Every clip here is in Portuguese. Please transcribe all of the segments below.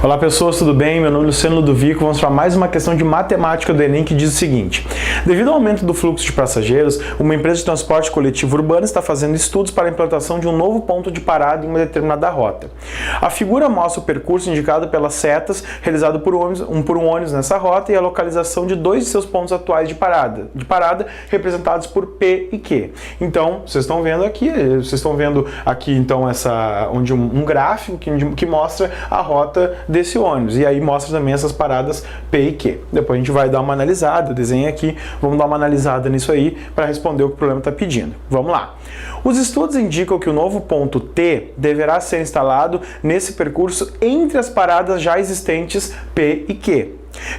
Olá pessoas, tudo bem? Meu nome é Luciano Ludovico. Vamos para mais uma questão de matemática do Enem que diz o seguinte: devido ao aumento do fluxo de passageiros, uma empresa de transporte coletivo urbano está fazendo estudos para a implantação de um novo ponto de parada em uma determinada rota. A figura mostra o percurso indicado pelas setas realizado por um ônibus nessa rota e a localização de dois de seus pontos atuais de parada representados por P e Q. Então, vocês estão vendo aqui então um gráfico que mostra a rota desse ônibus, e aí mostra também essas paradas P e Q. Depois a gente vai dar uma analisada, eu desenho aqui, vamos dar uma analisada nisso aí para responder o que o problema está pedindo. Vamos lá. Os estudos indicam que o novo ponto T deverá ser instalado nesse percurso entre as paradas já existentes P e Q,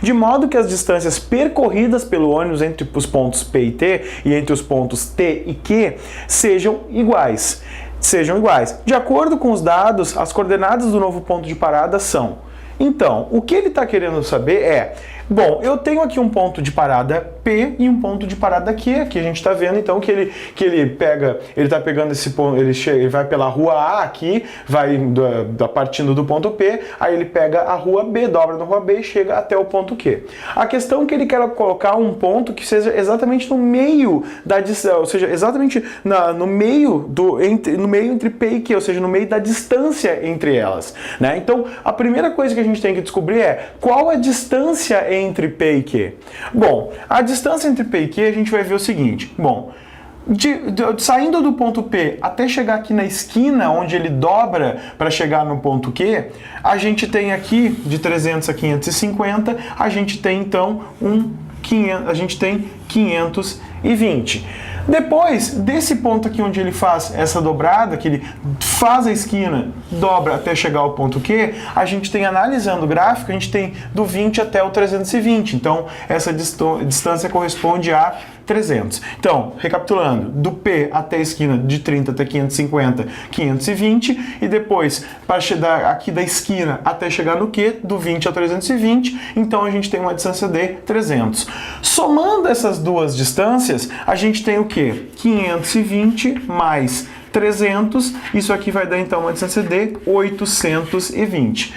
de modo que as distâncias percorridas pelo ônibus entre os pontos P e T e entre os pontos T e Q sejam iguais. De acordo com os dados, as coordenadas do novo ponto de parada são... Então, o que ele está querendo saber é... Bom, eu tenho aqui um ponto de parada P e um ponto de parada Q. Aqui a gente está vendo então que ele está pegando esse ponto, ele vai pela rua A aqui, vai partindo do ponto P, aí ele pega a rua B, dobra na rua B e chega até o ponto Q. A questão é que ele quer colocar um ponto que seja exatamente no meio da distância, ou seja, exatamente no meio entre P e Q, ou seja, no meio da distância entre elas, né? Então, a primeira coisa que a gente tem que descobrir é qual a distância entre P e Q. Bom, a distância entre P e Q a gente vai ver o seguinte. Bom, saindo do ponto P até chegar aqui na esquina onde ele dobra para chegar no ponto Q, a gente tem aqui de 300 a 550, a gente tem então 520. Depois desse ponto aqui onde ele faz essa dobrada, que ele faz a esquina, dobra até chegar ao ponto Q, a gente tem, analisando o gráfico, a gente tem do 20 até o 320. Então, essa distância corresponde a 300. Então, recapitulando, do P até a esquina, de 30 até 550, 520, e depois, para chegar aqui da esquina até chegar no Q, do 20 a 320, então a gente tem uma distância de 300. Somando essas duas distâncias, a gente tem o quê? 520 mais 300, isso aqui vai dar então uma distância de 820.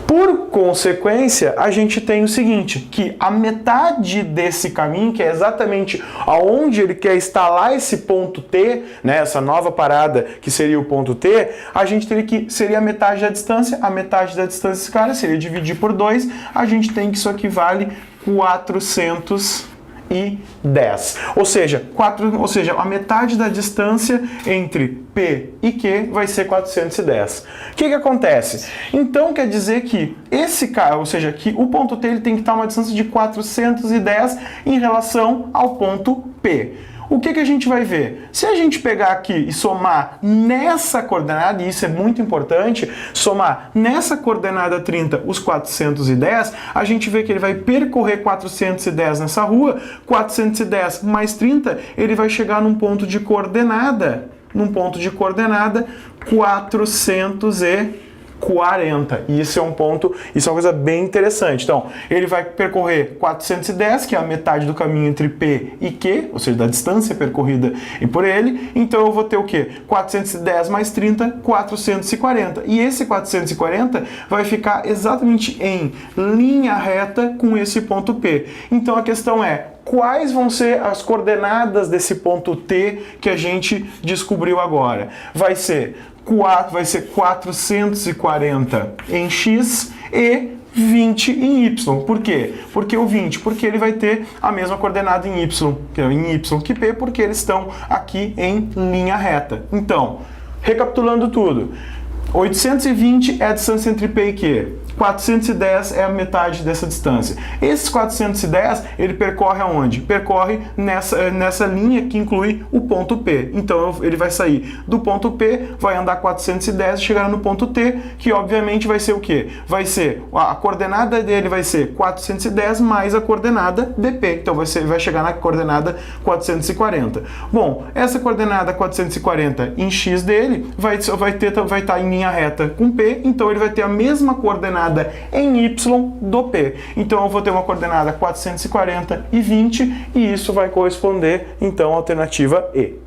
Por consequência, a gente tem o seguinte, que a metade desse caminho, que é exatamente aonde ele quer instalar esse ponto T, né, essa nova parada que seria o ponto T, a gente teria que, seria a metade da distância desse cara, seria dividir por 2, a gente tem que isso aqui vale 410. Ou seja, a metade da distância entre P e Q vai ser 410. O que acontece? Então quer dizer que que o ponto T ele tem que estar a uma distância de 410 em relação ao ponto P. O que a gente vai ver? Se a gente pegar aqui e somar nessa coordenada, e isso é muito importante, somar nessa coordenada 30 os 410, a gente vê que ele vai percorrer 410 nessa rua, 410 mais 30, ele vai chegar num ponto de coordenada 440. E isso é uma coisa bem interessante. Então, ele vai percorrer 410, que é a metade do caminho entre P e Q, ou seja, da distância percorrida por ele. Então, eu vou ter o quê? 410 mais 30, 440. E esse 440 vai ficar exatamente em linha reta com esse ponto P. Então, a questão é, quais vão ser as coordenadas desse ponto T que a gente descobriu agora? Vai ser 440 em X e 20 em Y. Por quê? Porque o 20? Porque ele vai ter a mesma coordenada em Y, que P, porque eles estão aqui em linha reta. Então, recapitulando tudo, 820 é a distância entre P e Q. 410 é a metade dessa distância. Esses 410, ele percorre aonde? Percorre nessa linha que inclui o ponto P. Então, ele vai sair do ponto P, vai andar 410 e chegar no ponto T, que obviamente vai ser o quê? Vai ser, a coordenada dele vai ser 410 mais a coordenada dP. Então, vai chegar na coordenada 440. Bom, essa coordenada 440 em X dele vai estar em linha reta com P, então ele vai ter a mesma coordenada em Y do P. Então eu vou ter uma coordenada 440 e 20 e isso vai corresponder então à alternativa E.